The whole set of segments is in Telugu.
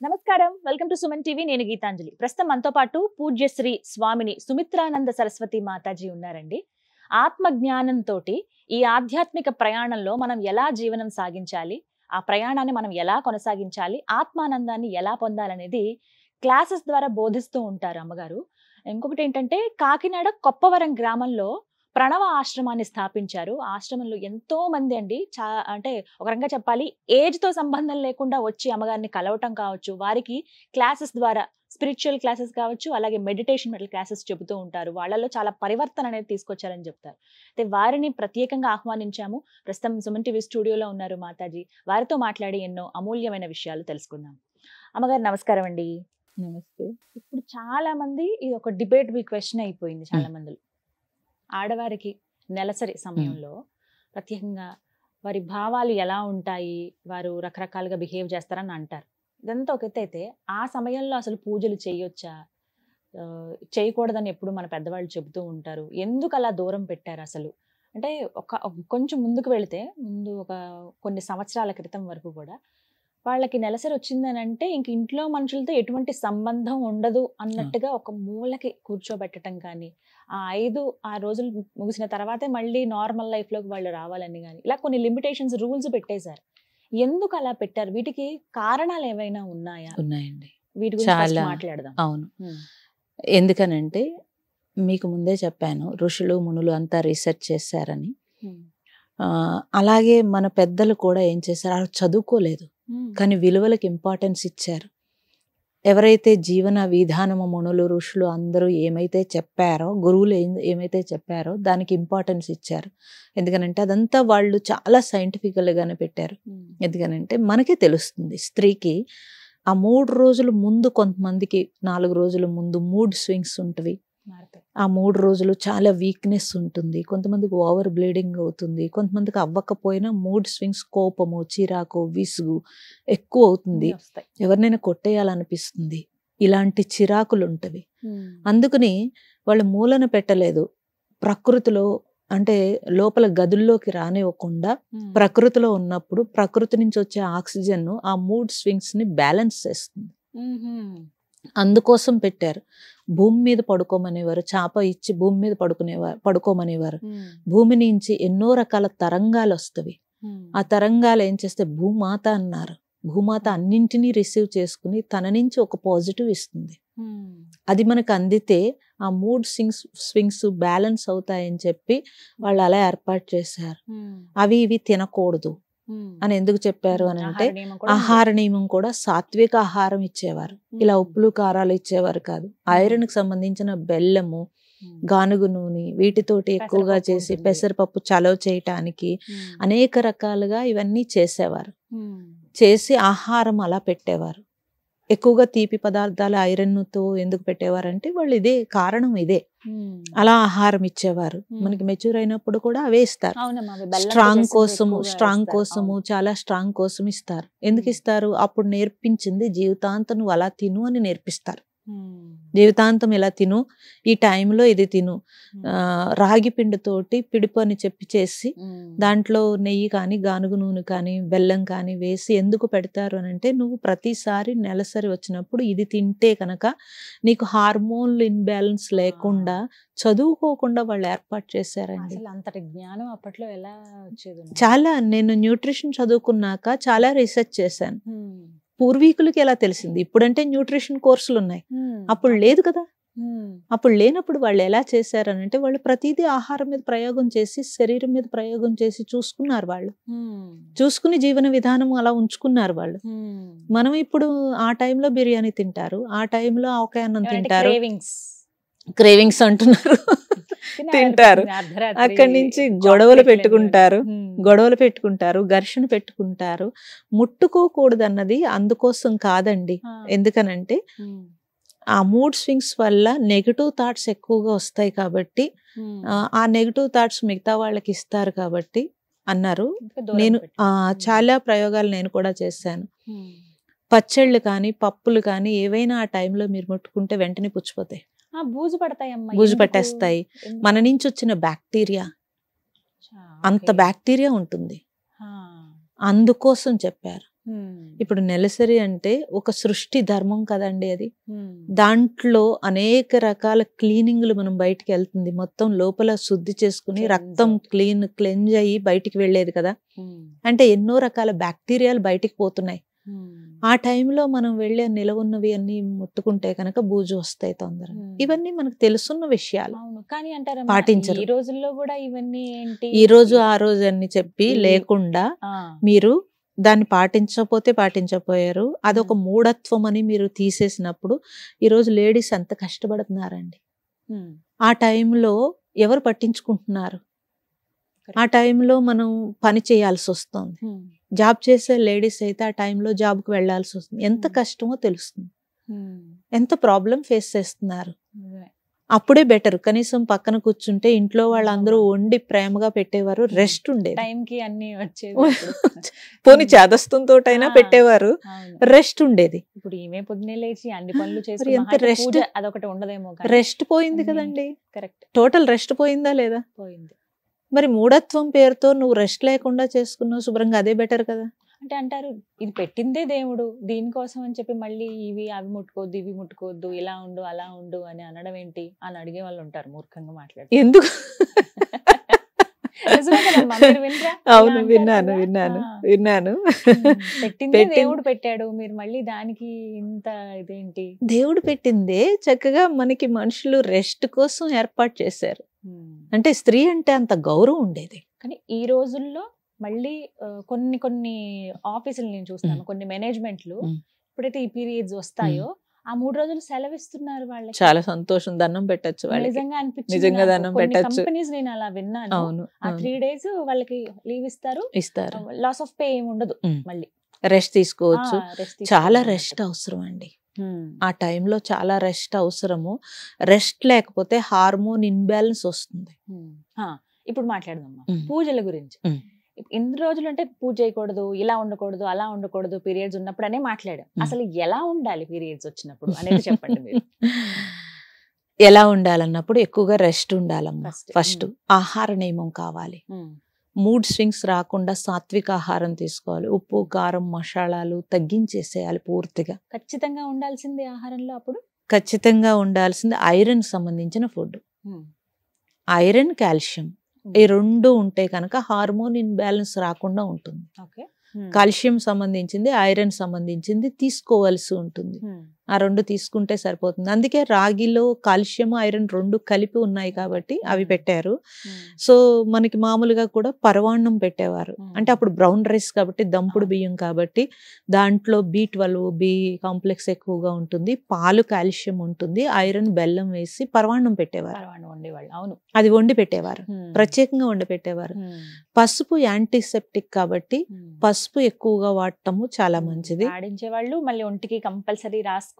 నమస్కారం, వెల్కమ్ టు సుమన్ టీవీ. నేను గీతాంజలి. ప్రస్తుతం మనతో పాటు పూజ్యశ్రీ స్వామిని సుమిత్రానంద సరస్వతి మాతాజీ ఉన్నారండి. ఆత్మ జ్ఞానంతో ఈ ఆధ్యాత్మిక ప్రయాణంలో మనం ఎలా జీవనం సాగించాలి, ఆ ప్రయాణాన్ని మనం ఎలా కొనసాగించాలి, ఆత్మానందాన్ని ఎలా పొందాలనేది క్లాసెస్ ద్వారా బోధిస్తూ ఉంటారు అమ్మగారు. ఇంకొకటి ఏంటంటే, కాకినాడ కొప్పవరం గ్రామంలో ప్రణవ ఆశ్రమాన్ని స్థాపించారు. ఆశ్రమంలో ఎంతో మంది అండి, అంటే ఒక రకంగా చెప్పాలి, ఏజ్ తో సంబంధం లేకుండా వచ్చి అమ్మగారిని కలవటం కావచ్చు, వారికి క్లాసెస్ ద్వారా స్పిరిచువల్ క్లాసెస్ కావచ్చు, అలాగే మెడిటేషన్ మెటల్ క్లాసెస్ చెబుతూ ఉంటారు. వాళ్ళలో చాలా పరివర్తన అనేది తీసుకొచ్చారని చెప్తారు. అయితే వారిని ప్రత్యేకంగా ఆహ్వానించాము. ప్రస్తుతం సుమన్ టీవీ స్టూడియోలో ఉన్నారు మాతాజీ. వారితో మాట్లాడి ఎన్నో అమూల్యమైన విషయాలు తెలుసుకుందాం. అమ్మగారు నమస్కారం అండి. నమస్తే. ఇప్పుడు చాలా మంది ఇది ఒక డిబేట్ క్వశ్చన్ అయిపోయింది చాలా మందిలో. ఆడవారికి నెలసరి సమయంలో ప్రత్యేకంగా వారి భావాలు ఎలా ఉంటాయి, వారు రకరకాలుగా బిహేవ్ చేస్తారని అంటారు. ఇదంతా ఒక ఎత్తు అయితే, ఆ సమయంలో అసలు పూజలు చేయొచ్చా, చేయకూడదని ఎప్పుడు మన పెద్దవాళ్ళు చెబుతూ ఉంటారు. ఎందుకు అలా దూరం పెట్టారు అసలు? అంటే కొంచెం ముందుకు వెళితే, ముందు కొన్ని సంవత్సరాల క్రితం వరకు కూడా వాళ్ళకి నెలసరి వచ్చిందని అంటే ఇంక ఇంట్లో మనుషులతో ఎటువంటి సంబంధం ఉండదు అన్నట్టుగా ఒక మూలకి కూర్చోబెట్టడం కానీ, ఆ 6 రోజులు ముగిసిన తర్వాతే మళ్ళీ నార్మల్ లైఫ్ లోకి వాళ్ళు రావాలని కానీ, ఇలా కొన్ని లిమిటేషన్స్, రూల్స్ పెట్టేశారు. ఎందుకు అలా పెట్టారు? వీటికి కారణాలు ఏవైనా ఉన్నాయా? ఉన్నాయండి, వీటి గురించి చాలా మాట్లాడదాం. అవును. ఎందుకనంటే మీకు ముందే చెప్పాను, ఋషులు మునులు అంతా రీసెర్చ్ చేశారని. అలాగే మన పెద్దలు కూడా ఏం చేశారు, వాళ్ళు చదువుకోలేదు కానీ విలువలకు ఇంపార్టెన్స్ ఇచ్చారు. ఎవరైతే జీవన విధానము మునులు ఋషులు అందరూ ఏమైతే చెప్పారో, గురువులు ఏమైతే చెప్పారో దానికి ఇంపార్టెన్స్ ఇచ్చారు. ఎందుకనంటే అదంతా వాళ్ళు చాలా సైంటిఫికల్గానే పెట్టారు. ఎందుకనంటే మనకే తెలుస్తుంది, స్త్రీకి ఆ 3 రోజుల ముందు, కొంతమందికి 4 రోజుల ముందు మూడ్ స్వింగ్స్ ఉంటవి. ఆ 3 రోజులు చాలా వీక్నెస్ ఉంటుంది. కొంతమందికి ఓవర్ బ్లీడింగ్ అవుతుంది, కొంతమందికి అవ్వకపోయినా మూడ్ స్వింగ్స్, కోపము, చిరాకు, విసుగు ఎక్కువ అవుతుంది, ఎవరినైనా కొట్టేయాలనిపిస్తుంది, ఇలాంటి చిరాకులు ఉంటవి. అందుకని వాళ్ళు మూలన పెట్టలేదు, ప్రకృతిలో అంటే లోపల గదుల్లోకి రానివ్వకుండా ప్రకృతిలో ఉన్నప్పుడు ప్రకృతి నుంచి వచ్చే ఆక్సిజన్ ఆ మూడ్ స్వింగ్స్ ని బ్యాలెన్స్ చేస్తుంది. అందుకోసం పెట్టారు. భూమి మీద పడుకోమనేవారు, చాప ఇచ్చి భూమి మీద పడుకోమనేవారు. భూమి నుంచి ఎన్నో రకాల తరంగాలు వస్తవి. ఆ తరంగాలు ఏం చేస్తే భూమాత అన్నారు. భూమాత అన్నింటినీ రిసీవ్ చేసుకుని తన నుంచి ఒక పాజిటివ్ ఇస్తుంది. అది మనకు అందితే ఆ మూడ్ స్వింగ్స్ బ్యాలెన్స్ అవుతాయని చెప్పి వాళ్ళు అలా ఏర్పాటు చేశారు. అవి ఇవి తినకూడదు అని ఎందుకు చెప్పారు అని అంటే, ఆహార నియమం కూడా సాత్విక ఆహారం ఇచ్చేవారు, ఇలా ఉప్పులు కారాలు ఇచ్చేవారు కాదు. ఐరన్ కి సంబంధించిన బెల్లము, గానుగు నూనె వీటితోటి ఎక్కువగా చేసి పెసరపప్పు చలవ చేయటానికి అనేక రకాలుగా ఇవన్నీ చేసేవారు. చేసి ఆహారం అలా పెట్టేవారు. ఎక్కువగా తీపి పదార్థాలు ఐరన్తో ఎందుకు పెట్టేవారంటే వాళ్ళు ఇదే కారణం, ఇదే అలా ఆహారం ఇచ్చేవారు. మనకి మెచ్యూర్ అయినప్పుడు కూడా అవే ఇస్తారు. స్ట్రాంగ్ కోసము చాలా స్ట్రాంగ్ కోసం ఇస్తారు. ఎందుకు ఇస్తారు? అప్పుడు నేర్పించింది జీవితాంతం నువ్వు అలా తిను అని నేర్పిస్తారు. జీవితాంతం ఇలా తిను, ఈ టైంలో ఇది తిను. రాగి పిండితోటి పిడిపు అని చెప్పి చేసి దాంట్లో నెయ్యి కానీ గానుగు నూనె కానీ బెల్లం కానీ వేసి ఎందుకు పెడతారు అని అంటే, నువ్వు ప్రతిసారి నెలసరి వచ్చినప్పుడు ఇది తింటే కనుక నీకు హార్మోన్లు ఇన్బ్యాలెన్స్ లేకుండా చదువుకోకుండా వాళ్ళు ఏర్పాటు చేశారండి. అంతటి జ్ఞానం అప్పట్లో ఎలా వచ్చేది? చాలా, నేను న్యూట్రిషన్ చదువుకున్నాక చాలా రీసెర్చ్ చేశాను. పూర్వీకులకి ఎలా తెలిసింది? ఇప్పుడంటే న్యూట్రిషన్ కోర్సులు ఉన్నాయి, అప్పుడు లేదు కదా. అప్పుడు లేనప్పుడు వాళ్ళు ఎలా చేశారనంటే, వాళ్ళు ప్రతిదీ ఆహారం మీద ప్రయోగం చేసి, శరీరం మీద ప్రయోగం చేసి చూసుకున్నారు. వాళ్ళు చూసుకుని జీవన విధానం అలా ఉంచుకున్నారు వాళ్ళు. మనం ఇప్పుడు ఆ టైంలో బిర్యానీ తింటారు, ఆ టైంలో ఆవకాయ అన్నం తింటారు, క్రేవింగ్స్ అంటున్నారు, తింటారు. అక్కడి నుంచి గొడవలు పెట్టుకుంటారు, ఘర్షణ పెట్టుకుంటారు. ముట్టుకోకూడదు అన్నది అందుకోసం కాదండి. ఎందుకనంటే ఆ మూడ్ స్వింగ్స్ వల్ల నెగటివ్ థాట్స్ ఎక్కువగా వస్తాయి కాబట్టి, ఆ నెగటివ్ థాట్స్ మిగతా వాళ్ళకి ఇస్తారు కాబట్టి అన్నారు. నేను చాలా ప్రయోగాలు నేను కూడా చేశాను. పచ్చళ్ళు కానీ పప్పులు కానీ ఏవైనా ఆ టైంలో మీరు ముట్టుకుంటే వెంటనే పుచ్చిపోతాయి, బూజు పట్టేస్తాయి. మన నుంచి వచ్చిన బ్యాక్టీరియా, అంత బ్యాక్టీరియా ఉంటుంది, అందుకోసం చెప్పారు. ఇప్పుడు నెలసరి అంటే ఒక సృష్టి ధర్మం కదండి అది. దాంట్లో అనేక రకాల క్లీనింగ్లు మనం బయటికి వెళ్తుంది, మొత్తం లోపల శుద్ధి చేసుకుని రక్తం క్లెంజ్ అయ్యి బయటికి వెళ్ళేది కదా. అంటే ఎన్నో రకాల బ్యాక్టీరియాలు బయటికి పోతున్నాయి. ఆ టైంలో మనం వెళ్ళి నిలవున్నవి అన్ని ముట్టుకుంటే కనుక బూజు వస్తాయి తొందర. ఇవన్నీ మనకు తెలుసున్న విషయాలు, కానీ అంటారా పాటించరు. ఈ రోజుల్లో కూడా ఇవన్నీ ఏంటి, ఈ రోజు ఆ రోజు అని చెప్పి లేకుండా మీరు దాన్ని పాటించకపోయారు, అదొక మూఢత్వం అని మీరు తీసేసినప్పుడు ఈరోజు లేడీస్ ఎంత కష్టపడుతున్నారండి. ఆ టైంలో ఎవరు పట్టించుకుంటున్నారు? ఆ టైంలో మనం పని చేయాల్సి వస్తుంది. జాబ్ చేసే లేడీస్ అయితే ఆ టైంలో జాబ్కి వెళ్లాల్సి వస్తుంది. ఎంత కష్టమో తెలుస్తుంది, ఎంత ప్రాబ్లం ఫేస్ చేస్తున్నారు. అప్పుడే బెటర్, కనీసం పక్కన కూర్చుంటే ఇంట్లో వాళ్ళందరూ వండి ప్రేమగా పెట్టేవారు, రెస్ట్ ఉండేది, టైంకి అన్ని వచ్చేవి. పోని చేదస్తంతోటైనా పెట్టేవారు, రెస్ట్ ఉండేది. ఇప్పుడు ఈమె పొద్దునే లేచి అన్ని పనులు చేసి రెస్ట్, అదొకటి ఉండదేమో, రెస్ట్ పోయింది కదండి. కరెక్ట్, టోటల్ రెస్ట్ పోయిందా లేదా? పోయింది. మరి మూఢత్వం పేరుతో నువ్వు రెస్ట్ లేకుండా చేసుకున్నావు, శుభ్రంగా అదే బెటర్ కదా. అంటే అంటారు ఇది పెట్టిందే దేవుడు దీనికోసం అని చెప్పి మళ్ళీ ఇవి అవి ముట్టుకోవద్దు, ఇవి ముట్టుకోవద్దు, ఇలా ఉండు అలా ఉండు అని అనడం ఏంటి అని అడిగే వాళ్ళు ఉంటారు, మూర్ఖంగా మాట్లాడు. ఎందుకు? అవును, విన్నాను. పెట్టిందే దేవుడు పెట్టాడు, మీరు మళ్ళీ దానికి ఇంత ఇదేంటి? దేవుడు పెట్టిందే చక్కగా మనకి మనుషులు రెస్ట్ కోసం ఏర్పాటు చేశారు. అంటే స్త్రీ అంటే అంత గౌరవం ఉండేది. కానీ ఈ రోజుల్లో మళ్ళీ కొన్ని ఆఫీసులు నేను చూస్తాను, కొన్ని మేనేజ్మెంట్లు ఎప్పుడైతే ఈ పీరియడ్స్ వస్తాయో ఆ 3 రోజులు సెలవిస్తున్నారు వాళ్ళకి. చాలా సంతోషం, దండం పెట్టచ్చు వాళ్ళకి. నిజంగా అనిపించింది, నిజంగా దండం పెట్టచ్చు. కంపెనీస్ నేను అలా విన్నాను. అవును, ఆ 3 days వాళ్ళకి లీవ్ ఇస్తారు, లాస్ ఆఫ్ పే ఏమి ఉండదు, మళ్ళీ రెస్ట్ తీసుకోవచ్చు. చాలా రెస్ట్ అవసరం అండి ఆ టైంలో, చాలా రెస్ట్ అవసరము. రెస్ట్ లేకపోతే హార్మోన్ ఇన్బ్యాలెన్స్ వస్తుంది. ఇప్పుడు మాట్లాడదాం పూజల గురించి. ఇన్ని రోజులు అంటే పూజ చేయకూడదు, ఇలా ఉండకూడదు, అలా ఉండకూడదు, పీరియడ్స్ ఉన్నప్పుడు అనే మాట్లాడాం. అసలు ఎలా ఉండాలి పీరియడ్స్ వచ్చినప్పుడు అనేది చెప్పండి మీరు. ఎలా ఉండాలన్నప్పుడు ఎక్కువగా రెస్ట్ ఉండాలమ్మా. ఫస్ట్ ఆహార నియమం కావాలి. మూడ్ స్వింగ్స్ రాకుండా సాత్విక ఆహారం తీసుకోవాలి. ఉప్పు, కారం, మసాలాలు తగ్గించేసేయాలి పూర్తిగా. ఖచ్చితంగా ఉండాల్సింది ఆహారంలో అప్పుడు ఖచ్చితంగా ఉండాల్సింది ఐరన్ సంబంధించిన ఫుడ్. ఐరన్, కాల్షియం ఈ 2 ఉంటే కనుక హార్మోన్ ఇన్బ్యాలెన్స్ రాకుండా ఉంటుంది. కాల్షియం సంబంధించింది, ఐరన్ సంబంధించింది తీసుకోవాల్సి ఉంటుంది. ఆ 2 తీసుకుంటే సరిపోతుంది. అందుకే రాగిలో కాల్షియం, ఐరన్ 2 కలిపి ఉన్నాయి కాబట్టి అవి పెట్టారు. సో మనకి మామూలుగా కూడా పరవాన్నం పెట్టేవారు. అంటే అప్పుడు బ్రౌన్ రైస్ కాబట్టి, దంపుడు బియ్యం కాబట్టి దాంట్లో B12, B కాంప్లెక్స్ ఎక్కువగా ఉంటుంది, పాలు కాల్షియం ఉంటుంది, ఐరన్, బెల్లం వేసి పరవాన్నం పెట్టేవారు. అవును, అది వండి పెట్టేవారు, ప్రత్యేకంగా వండి పెట్టేవారు. పసుపు యాంటీసెప్టిక్ కాబట్టి పసుపు ఎక్కువగా వాడటము చాలా మంచిది. ఆడించేవాళ్ళు, మళ్ళీ ఒంటికి కంపల్సరీ రాసుకునేవాళ్ళు.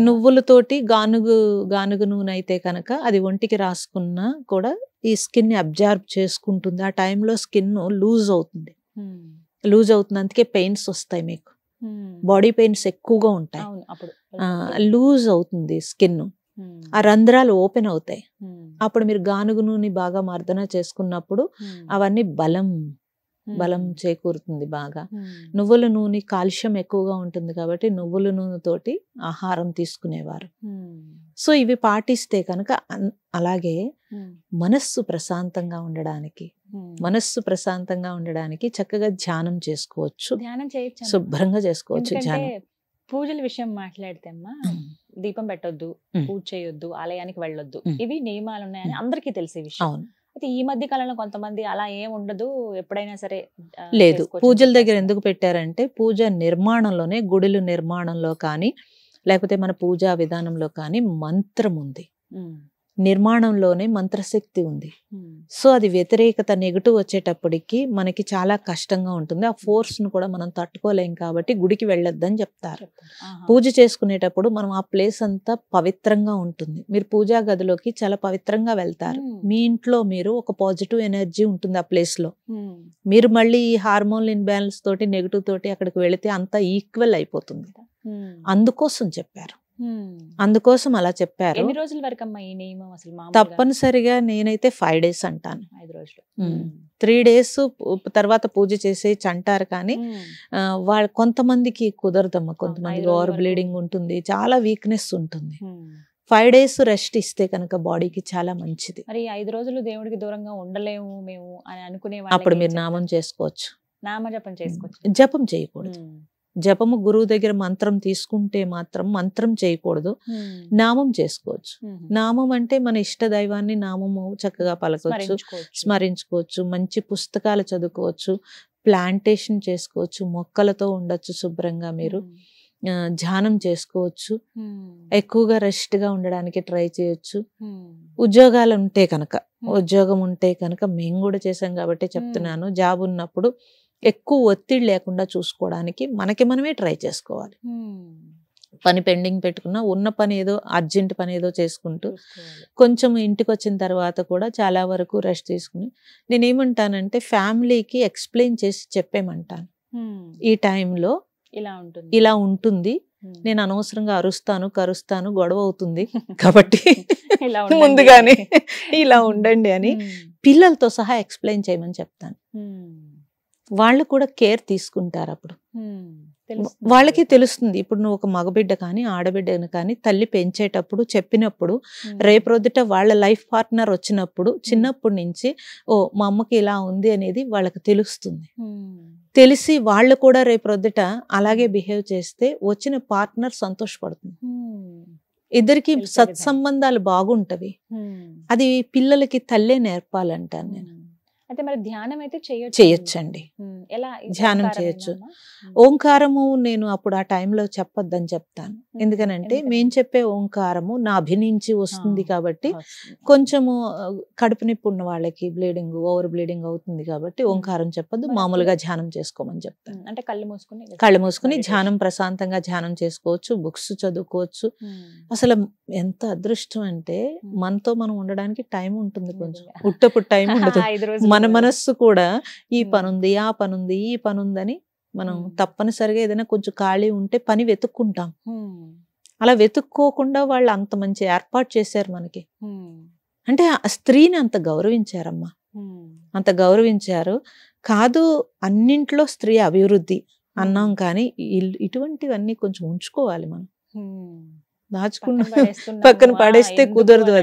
నువ్వులతోటి గానుగ నూనె అయితే కనుక అది ఒంటికి రాసుకున్నా కూడా ఈ స్కిన్ ని అబ్జార్బ్ చేసుకుంటుంది. ఆ టైంలో స్కిన్ లూజ్ అవుతుంది, అందుకే పెయిన్స్ వస్తాయి, మీకు బాడీ పెయిన్స్ ఎక్కువగా ఉంటాయి. లూజ్ అవుతుంది స్కిన్, ఆ రంధ్రాలు ఓపెన్ అవుతాయి. అప్పుడు మీరు గానుగ నూనె బాగా మర్దన చేసుకున్నప్పుడు అవన్నీ బలం చేకూరుతుంది బాగా. నువ్వుల నూనె కాల్షియం ఎక్కువగా ఉంటుంది కాబట్టి నువ్వుల నూనె తోటి ఆహారం తీసుకునేవారు. సో ఇవి పాటిస్తే కనుక, అలాగే మనస్సు ప్రశాంతంగా ఉండడానికి చక్కగా ధ్యానం చేసుకోవచ్చు, శుభ్రంగా చేసుకోవచ్చు. ధ్యానం, పూజల విషయం మాట్లాడితే అమ్మా, దీపం పెట్టొద్దు, పూజ చేయొద్దు, ఆలయానికి వెళ్ళొద్దు, ఇవి నియమాలు ఉన్నాయని అందరికీ తెలిసే విషయం. అయితే ఈ మధ్య కాలంలో కొంతమంది అలా ఏం ఉండదు, ఎప్పుడైనా సరే లేదు. పూజల దగ్గర ఎందుకు పెట్టారంటే, పూజ నిర్మాణంలోనే, గుడుల నిర్మాణంలో కానీ లేకపోతే మన పూజా విధానంలో కానీ మంత్రం ఉంది, నిర్మాణంలోనే మంత్రశక్తి ఉంది. సో అది వ్యతిరేకత, నెగటివ్ వచ్చేటప్పటికి మనకి చాలా కష్టంగా ఉంటుంది. ఆ ఫోర్స్ ను కూడా మనం తట్టుకోలేం కాబట్టి గుడికి వెళ్ళొద్దని చెప్తారు. పూజ చేసుకునేటప్పుడు మనం ఆ ప్లేస్ అంతా పవిత్రంగా ఉంటుంది. మీరు పూజా గదిలోకి చాలా పవిత్రంగా వెళ్తారు, మీ ఇంట్లో మీరు ఒక పాజిటివ్ ఎనర్జీ ఉంటుంది ఆ ప్లేస్ లో. మీరు మళ్ళీ ఈ హార్మోన్ ఇన్బ్యాలెన్స్ తోటి, నెగటివ్ తోటి అక్కడికి వెళితే అంతా ఈక్వల్ అయిపోతుంది. అందుకోసం చెప్పారు. అందుకోసం అలా చెప్పారు. ఎన్ని రోజుల వరకు అమ్మా ఈ నియమం అసలు మామూలుగా? తప్పనిసరిగా నేనైతే 5 days అంటాను. 5 రోజులు. 3 days తర్వాత పూజ చేసేయచ్చు అంటారు, కానీ వాళ్ళ కొంతమందికి కుదరదమ్మా. కొంతమందికి 5 రోజుల ఓవర్ వరకు. బ్లీడింగ్ ఉంటుంది, చాలా వీక్నెస్ ఉంటుంది. 5 days రెస్ట్ ఇస్తే కనుక బాడీకి చాలా మంచిది. మరి 5 రోజులు దేవుడికి దూరంగా ఉండలేము మేము అని అనుకునే అప్పుడు వాళ్ళకి మీరు నామం చేసుకోవచ్చు. నామజపం చేసుకోవచ్చు. జపం చేయకూడదు. జపము గురువు దగ్గర మంత్రం తీసుకుంటే మాత్రం మంత్రం చేయకూడదు, నామం చేసుకోవచ్చు. నామం అంటే మన ఇష్ట దైవాన్ని నామము చక్కగా పలకొచ్చు, స్మరించుకోవచ్చు, మంచి పుస్తకాలు చదువుకోవచ్చు, ప్లాంటేషన్ చేసుకోవచ్చు, మొక్కలతో ఉండొచ్చు శుభ్రంగా, మీరు ధ్యానం చేసుకోవచ్చు, ఎక్కువగా రెస్ట్ గా ఉండడానికి ట్రై చేయొచ్చు. ఉద్యోగాలు ఉంటే కనుక, ఉద్యోగం ఉంటే కనుక మేము కూడా చేసాం కాబట్టి చెప్తున్నాను, జాబ్ ఉన్నప్పుడు ఎక్కువ ఒత్తిడి లేకుండా చూసుకోవడానికి మనకి మనమే ట్రై చేసుకోవాలి. పని పెండింగ్ పెట్టుకున్నా ఉన్న పని ఏదో అర్జెంట్ పని ఏదో చేసుకుంటూ కొంచెం ఇంటికి వచ్చిన తర్వాత కూడా చాలా వరకు రెస్ట్ తీసుకుని, నేనేమంటానంటే ఫ్యామిలీకి ఎక్స్ప్లెయిన్ చేసి చెప్పేమంటాను. ఈ టైంలో ఇలా ఉంటుంది, నేను అనవసరంగా అరుస్తాను, కరుస్తాను, గొడవ అవుతుంది కాబట్టి ముందుగానే ఇలా ఉండండి అని పిల్లలతో సహా ఎక్స్ప్లెయిన్ చేయమని చెప్తాను. వాళ్ళు కూడా కేర్ తీసుకుంటారు. అప్పుడు వాళ్ళకి తెలుస్తుంది. ఇప్పుడు నువ్వు ఒక మగబిడ్డ కానీ ఆడబిడ్డను కానీ తల్లి పెంచేటప్పుడు చెప్పినప్పుడు, రేపొద్దుట వాళ్ళ లైఫ్ పార్ట్నర్ వచ్చినప్పుడు చిన్నప్పటి నుంచి ఓ మా అమ్మకి ఇలా ఉంది అనేది వాళ్ళకి తెలుస్తుంది. తెలిసి వాళ్ళు కూడా రేపొద్దుట అలాగే బిహేవ్ చేస్తే వచ్చిన పార్ట్నర్ సంతోషపడుతుంది. ఇద్దరికి సత్సంబంధాలు బాగుంటవి. అది పిల్లలకి తల్లే నేర్పాలంటాను నేను. అయితే మరి ధ్యానం అయితే చేయొచ్చండి. ధ్యానం చేయొచ్చు. ఓంకారము నేను అప్పుడు ఆ టైంలో చెప్పొద్దని చెప్తాను. ఎందుకనంటే మేము చెప్పే ఓంకారము నా అభినించి వస్తుంది కాబట్టి కొంచెము కడుపు నొప్పి ఉన్న వాళ్ళకి బ్లీడింగ్, ఓవర్ బ్లీడింగ్ అవుతుంది కాబట్టి ఓంకారం చెప్పొద్దు, మామూలుగా ధ్యానం చేసుకోమని చెప్తాను. అంటే కళ్ళు మూసుకుని ధ్యానం ప్రశాంతంగా ధ్యానం చేసుకోవచ్చు, బుక్స్ చదువుకోవచ్చు. అసలు ఎంత అదృష్టం అంటే మనతో మనం ఉండడానికి టైం ఉంటుంది, కొంచెం ఉట్టప్పుడు టైం ఉండదు. మన మనస్సు కూడా ఈ పనుంది, ఆ పనుంది, ఈ పనుందని మనం తప్పనిసరిగా ఏదైనా కొంచెం ఖాళీ ఉంటే పని వెతుక్కుంటాం. అలా వెతుక్కోకుండా వాళ్ళు అంత మంచి ఏర్పాటు చేశారు మనకి. అంటే ఆ స్త్రీని అంత గౌరవించారమ్మా, అంత గౌరవించారు. కాదు అన్నింట్లో స్త్రీ అభివృద్ధి అన్నాం, కానీ ఇటువంటివన్నీ కొంచెం ఉంచుకోవాలి మనం. దాచుకున్న పక్కన పడేస్తే కుదరదు.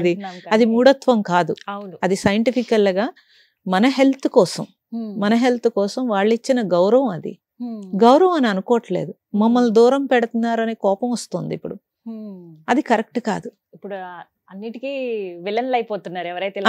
అది మూఢత్వం కాదు, అది సైంటిఫికల్ గా మన హెల్త్ కోసం వాళ్ళు ఇచ్చిన గౌరవం. అది గౌరవం అని అనుకోవట్లేదు, మమ్మల్ని దూరం పెడుతున్నారు అనే కోపం వస్తుంది ఇప్పుడు. అది కరెక్ట్ కాదు. ఇప్పుడు అన్నిటికీ విలన్లు అయిపోతున్నారు ఎవరైతే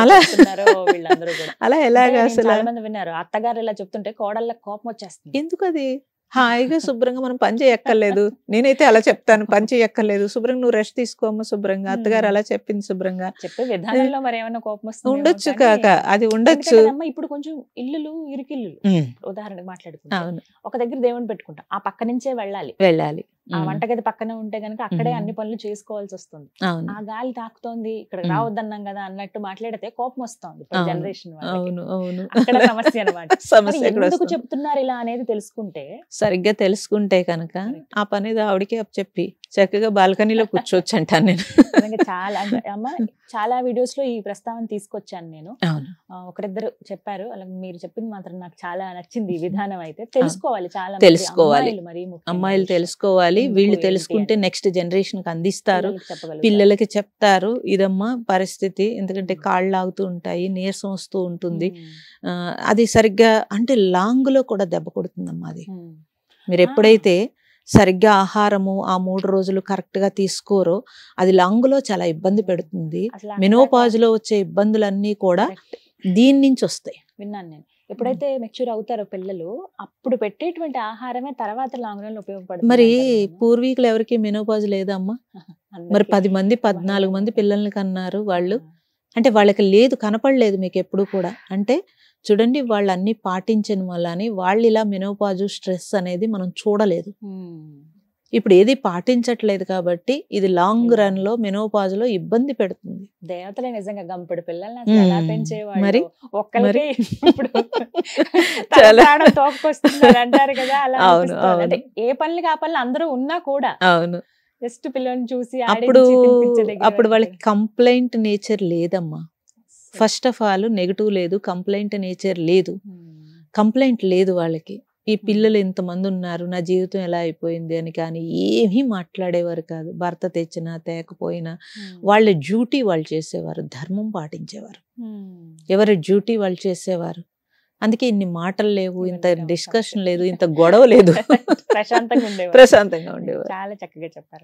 వీళ్ళందరూ కూడా. అలా ఎలాగా అసలు చాలా మంది విన్నారు, అత్తగారు ఇలా చెప్తుంటే కోడళ్ళకి కోపం వచ్చేస్తుంది. ఎందుకు? అది హాయిగా శుభ్రంగా మనం పని చేయక్కర్లేదు. నేనైతే అలా చెప్తాను, పని చేయక్కర్లేదు, శుభ్రంగా నువ్వు రెస్ట్ తీసుకోమ్మా శుభ్రంగా. అత్తగారు అలా చెప్పింది శుభ్రంగా చెప్పే విధానంలో మరి ఏమైనా కోపం వస్తుంది ఉండొచ్చు కాక, అది ఉండొచ్చు. ఇప్పుడు కొంచెం ఇల్లులు ఇరుకిల్లు ఉదాహరణకు మాట్లాడుకుంటాం, ఒక దగ్గర దేవుని పెట్టుకుంటాం, ఆ పక్క నుంచే వెళ్ళాలి. ఆ వంటగది పక్కనే ఉంటే గనక అక్కడే అన్ని పనులు చేసుకోవాల్సి వస్తుంది. ఆ గాలి తాకుతోంది, ఇక్కడ రావద్దన్నాం కదా అన్నట్టు మాట్లాడితే కోపం వస్తుంది జనరేషన్. అక్కడ సమస్య అనమాట. ఎందుకు చెప్తున్నారు ఇలా అనేది తెలుసుకుంటే, సరిగ్గా తెలుసుకుంటే కనుక ఆ పని ఆవిడకి చెప్పి చక్కగా బాల్కనీలో కూర్చోవచ్చు అంటాను నేను. చాలా వీడియోస్ లో ఈ ప్రస్తావన తీసుకొచ్చాను నేను. ఒకరిద్దరు చెప్పారు, అలా మీరు చెప్పింది మాత్రం నాకు చాలా నచ్చింది. ఈ విధానం అయితే తెలుసుకోవాలి, చాలా తెలుసుకోవాలి, అమ్మాయిలు తెలుసుకోవాలి. వీళ్ళు తెలుసుకుంటే నెక్స్ట్ జనరేషన్ కి అందిస్తారు, పిల్లలకి చెప్తారు ఇదమ్మా పరిస్థితి. ఎందుకంటే కాళ్ళు లాగుతూ ఉంటాయి, నీరసం వస్తూ ఉంటుంది. అది సరిగ్గా అంటే లాంగ్ లో కూడా దెబ్బ కొడుతుందమ్మా. అది మీరు ఎప్పుడైతే సరిగ్గా ఆహారము ఆ 3 రోజులు కరెక్ట్ గా తీసుకోరో అది లాంగ్ లో చాలా ఇబ్బంది పెడుతుంది. మెనోపాజ్ లో వచ్చే ఇబ్బందులన్నీ కూడా దీని నుంచి వస్తాయి. విన్నాను నేను. ఎప్పుడైతే మెచ్యూర్ అవుతారో పిల్లలు, అప్పుడు పెట్టేటువంటి ఆహారమే తర్వాత లాంగ్ రన్ ఉపయోగపడుతుంది. మరి పూర్వీకులు ఎవరికి మెనోపాజ్ లేదమ్మా? మరి 10 మంది 14 మంది పిల్లల్ని కన్నారు వాళ్ళు. అంటే వాళ్ళకి లేదు, కనపడలేదు మీకు ఎప్పుడు కూడా. అంటే చూడండి, వాళ్ళు అన్ని పాటించిన వల్లని వాళ్ళు ఇలా మెనోపాజు స్ట్రెస్ అనేది మనం చూడలేదు. ఇప్పుడు ఏది పాటించట్లేదు కాబట్టి ఇది లాంగ్ రన్ లో మెనోపాజ్ లో ఇబ్బంది పెడుతుంది. దేవతలే నిజంగా గంపెడు పిల్లల్ని ఎలా పెంచేవాళ్ళు. మరి ఒక్కరికి ఇప్పుడు తోపుకొస్తున్నారు అంటారు కదా. అలా ఏ పనులు ఆ పనులు అందరూ ఉన్నా కూడా. అవును, జస్ట్ పిల్లల్ని చూసి అప్పుడు ఆడించి తినిపించే దగ్గర అప్పుడు వరకు. వాళ్ళకి కంప్లైంట్ నేచర్ లేదమ్మా. ఫస్ట్ ఆఫ్ ఆల్ నెగిటివ్ లేదు, కంప్లైంట్ నేచర్ లేదు. కంప్లైంట్ లేదు వాళ్ళకి. ఈ పిల్లలు ఇంతమంది ఉన్నారు, నా జీవితం ఎలా అయిపోయింది అని కానీ ఏమీ మాట్లాడేవారు కాదు. భర్త తెచ్చినా తేకపోయినా వాళ్ళ డ్యూటీ వాళ్ళు చేసేవారు, ధర్మం పాటించేవారు, ఎవరి డ్యూటీ వాళ్ళు చేసేవారు. అందుకే ఇన్ని మాటలు లేవు, ఇంత డిస్కషన్ లేదు, ఇంత గొడవ లేదు, ప్రశాంతంగా ఉండేవారు. ప్రశాంతంగా ఉండేవారు. చాలా చక్కగా చెప్పారు.